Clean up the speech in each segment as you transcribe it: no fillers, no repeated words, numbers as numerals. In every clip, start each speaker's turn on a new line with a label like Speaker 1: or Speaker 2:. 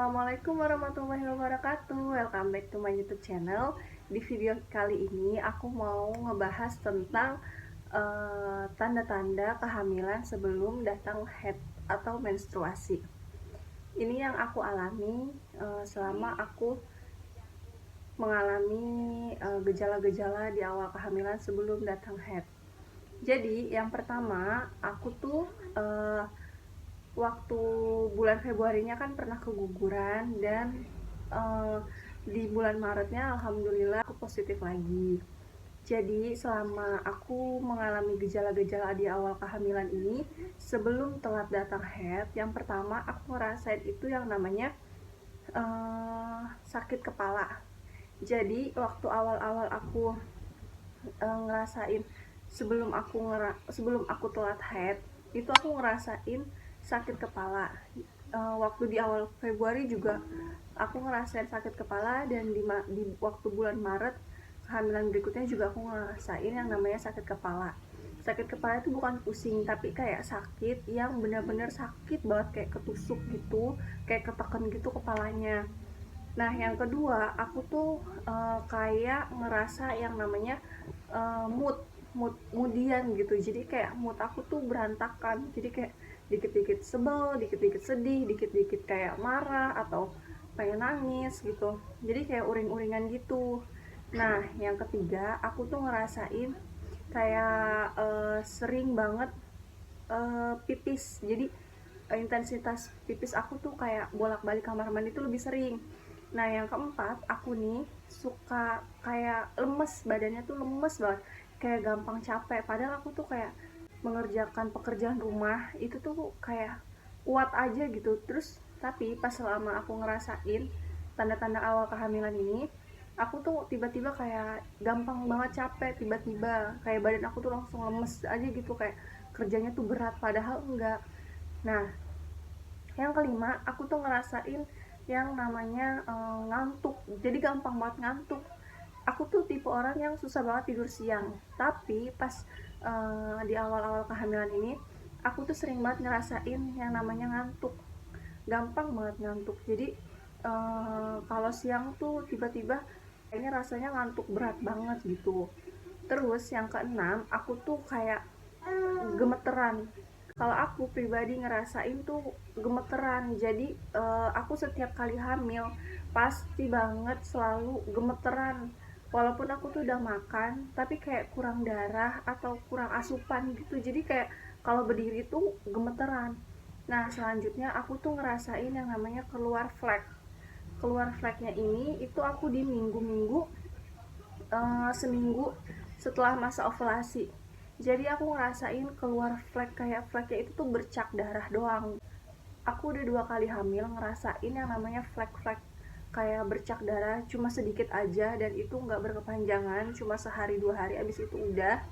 Speaker 1: Assalamualaikum warahmatullahi wabarakatuh. Welcome back to my YouTube channel. Di video kali ini aku mau ngebahas tentang tanda-tanda kehamilan sebelum datang haid atau menstruasi. Ini yang aku alami selama aku mengalami gejala-gejala di awal kehamilan sebelum datang haid. Jadi yang pertama aku tuh waktu bulan Februarinya kan pernah keguguran dan di bulan Maretnya alhamdulillah aku positif lagi. Jadi selama aku mengalami gejala-gejala di awal kehamilan ini, sebelum telat datang haid, yang pertama aku ngerasain itu yang namanya sakit kepala. Jadi waktu awal-awal aku ngerasain sebelum aku telat haid, itu aku ngerasain sakit kepala. Waktu di awal Februari juga aku ngerasain sakit kepala, dan di waktu bulan Maret kehamilan berikutnya juga aku ngerasain yang namanya sakit kepala. Sakit kepala itu bukan pusing, tapi kayak sakit yang benar-benar sakit banget, kayak ketusuk gitu, kayak ketekan gitu kepalanya. Nah yang kedua aku tuh kayak ngerasa yang namanya moodian gitu. Jadi kayak mood aku tuh berantakan, jadi kayak dikit-dikit sebel, dikit-dikit sedih, dikit-dikit kayak marah atau pengen nangis gitu, jadi kayak uring-uringan gitu. Nah yang ketiga aku tuh ngerasain kayak sering banget pipis. Jadi intensitas pipis aku tuh kayak bolak-balik kamar mandi tuh lebih sering. Nah yang keempat aku nih suka kayak lemes, badannya tuh lemes banget, kayak gampang capek, padahal aku tuh kayak mengerjakan pekerjaan rumah itu tuh kayak kuat aja gitu. Terus tapi pas selama aku ngerasain tanda-tanda awal kehamilan ini, aku tuh tiba-tiba kayak gampang banget capek, tiba-tiba kayak badan aku tuh langsung lemes aja gitu, kayak kerjanya tuh berat padahal enggak. Nah yang kelima aku tuh ngerasain yang namanya ngantuk, jadi gampang banget ngantuk. Aku tuh tipe orang yang susah banget tidur siang, tapi pas di awal-awal kehamilan ini aku tuh sering banget ngerasain yang namanya ngantuk, gampang banget ngantuk. Jadi kalau siang tuh tiba-tiba kayaknya rasanya ngantuk berat banget gitu. Terus yang keenam aku tuh kayak gemeteran. Kalau aku pribadi ngerasain tuh gemeteran. Jadi aku setiap kali hamil pasti banget selalu gemeteran. Walaupun aku tuh udah makan, tapi kayak kurang darah atau kurang asupan gitu. Jadi kayak kalau berdiri tuh gemeteran. Nah selanjutnya aku tuh ngerasain yang namanya keluar flek. Keluar fleknya ini itu aku di minggu-minggu seminggu setelah masa ovulasi. Jadi aku ngerasain keluar flek, kayak fleknya itu tuh bercak darah doang. Aku udah 2 kali hamil ngerasain yang namanya flek-flek kayak bercak darah, cuma sedikit aja, dan itu nggak berkepanjangan, cuma sehari 2 hari abis itu udah.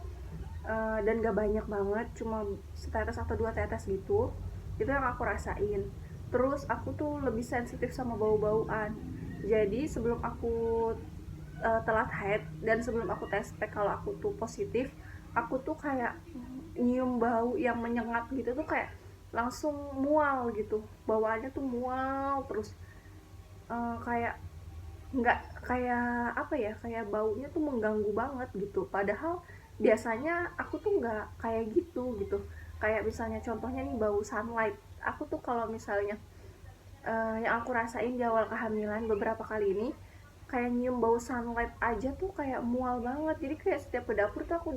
Speaker 1: Dan gak banyak banget, cuma setetes atau 2 tetes gitu. Itu yang aku rasain. Terus aku tuh lebih sensitif sama bau-bauan. Jadi sebelum aku telat haid dan sebelum aku tes pack kalau aku tuh positif, aku tuh kayak nyium bau yang menyengat gitu tuh kayak langsung mual gitu, bawaannya tuh mual terus. Kayak nggak, kayak apa ya, kayak baunya tuh mengganggu banget gitu, padahal biasanya aku tuh nggak kayak gitu. Kayak misalnya contohnya nih bau sunlight, aku tuh kalau misalnya yang aku rasain di awal kehamilan beberapa kali ini, kayak nyium bau sunlight aja tuh kayak mual banget. Jadi kayak setiap ke dapur tuh aku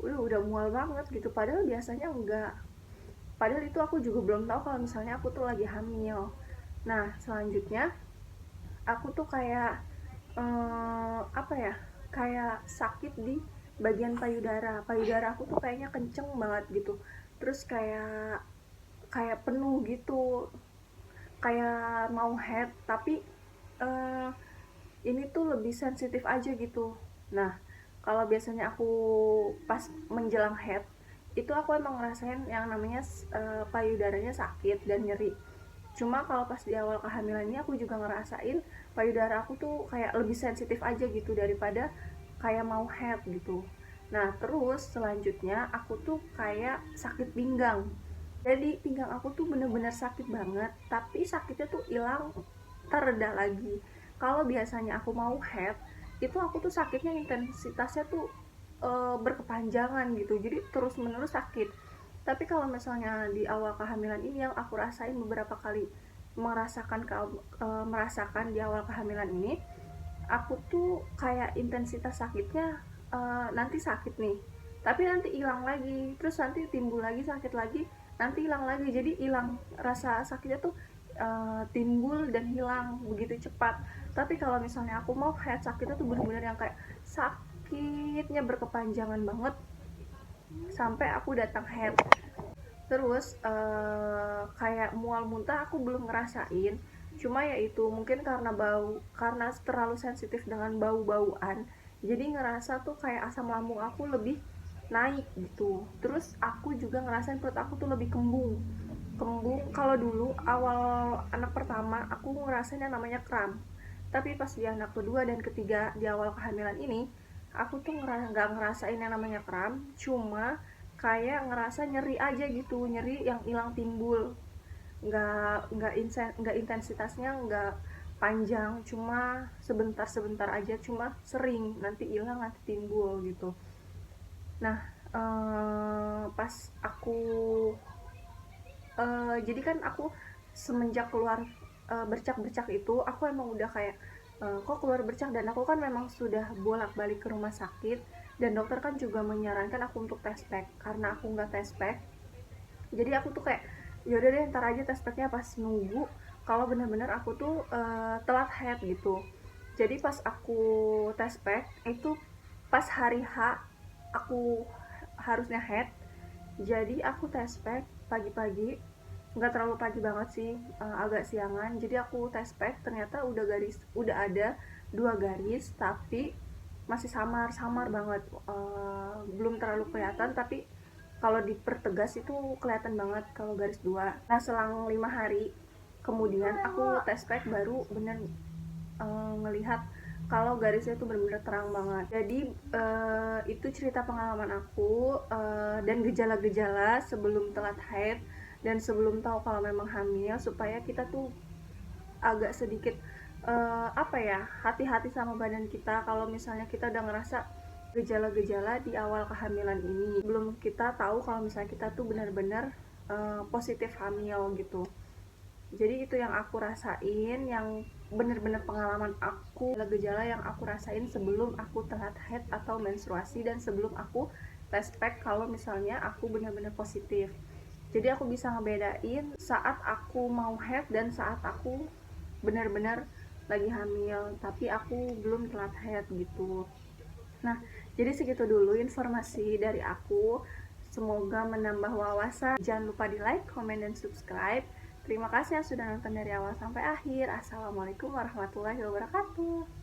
Speaker 1: udah mual banget gitu, padahal biasanya enggak. Padahal itu aku juga belum tahu kalau misalnya aku tuh lagi hamil. Nah selanjutnya aku tuh kayak apa ya, kayak sakit di bagian payudara. Payudara aku tuh kayaknya kenceng banget gitu, terus kayak penuh gitu, kayak mau head, tapi eh, ini tuh lebih sensitif aja gitu. Nah kalau biasanya aku pas menjelang head itu aku emang ngerasain yang namanya payudaranya sakit dan nyeri. Cuma kalau pas di awal kehamilan ini aku juga ngerasain payudara aku tuh kayak lebih sensitif aja gitu daripada kayak mau head gitu. Nah terus selanjutnya aku tuh kayak sakit pinggang. Jadi pinggang aku tuh bener-bener sakit banget, tapi sakitnya tuh hilang ntar reda lagi. Kalau biasanya aku mau head, itu aku tuh sakitnya intensitasnya tuh berkepanjangan gitu, jadi terus menerus sakit. Tapi kalau misalnya di awal kehamilan ini yang aku rasain beberapa kali merasakan di awal kehamilan ini, aku tuh kayak intensitas sakitnya nanti sakit nih, tapi nanti hilang lagi, terus nanti timbul lagi sakit lagi, nanti hilang lagi. Jadi hilang rasa sakitnya tuh timbul dan hilang begitu cepat. Tapi kalau misalnya aku mau head, sakitnya tuh bener-bener yang kayak sakitnya berkepanjangan banget sampai aku datang head. Terus kayak mual muntah aku belum ngerasain, cuma ya itu mungkin karena terlalu sensitif dengan bau-bauan, jadi ngerasa tuh kayak asam lambung aku lebih naik gitu. Terus aku juga ngerasain perut aku tuh lebih kembung kembung. Kalau dulu awal anak pertama aku ngerasain yang namanya kram, tapi pas di anak kedua dan ketiga di awal kehamilan ini, aku tuh nggak ngerasain yang namanya kram, cuma kayak ngerasa nyeri aja gitu, nyeri yang hilang timbul, nggak intensitasnya nggak panjang, cuma sebentar aja, cuma sering, nanti hilang nanti timbul gitu. Nah pas aku jadi kan aku semenjak keluar bercak-bercak itu, aku emang udah kayak kok keluar bercak, dan aku kan memang sudah bolak-balik ke rumah sakit, dan dokter kan juga menyarankan aku untuk tes pack. Karena aku nggak tes pack, jadi aku tuh kayak yaudah deh ntar aja tes packnya pas nunggu kalau bener-bener aku tuh telat head gitu. Jadi pas aku tes pack itu pas hari H aku harusnya head, jadi aku tes pack pagi-pagi, nggak terlalu pagi banget sih, agak siangan. Jadi aku tes pack, ternyata udah ada 2 garis, tapi masih samar banget, belum terlalu kelihatan, tapi kalau dipertegas itu kelihatan banget kalau garis 2. Nah selang 5 hari kemudian aku tes pack baru bener ngelihat kalau garisnya itu benar-benar terang banget. Jadi itu cerita pengalaman aku dan gejala-gejala sebelum telat haid dan sebelum tahu kalau memang hamil, supaya kita tuh agak sedikit apa ya, hati-hati sama badan kita kalau misalnya kita udah ngerasa gejala-gejala di awal kehamilan ini, belum kita tahu kalau misalnya kita tuh benar-benar positif hamil gitu. Jadi itu yang aku rasain, yang bener-bener pengalaman aku, gejala yang aku rasain sebelum aku telat haid atau menstruasi, dan sebelum aku tes pack kalau misalnya aku bener-bener positif. Jadi aku bisa ngebedain saat aku mau haid dan saat aku bener-bener lagi hamil tapi aku belum telat haid gitu. Nah, jadi segitu dulu informasi dari aku. Semoga menambah wawasan. Jangan lupa di like, comment, dan subscribe. Terima kasih yang sudah nonton dari awal sampai akhir. Assalamualaikum warahmatullahi wabarakatuh.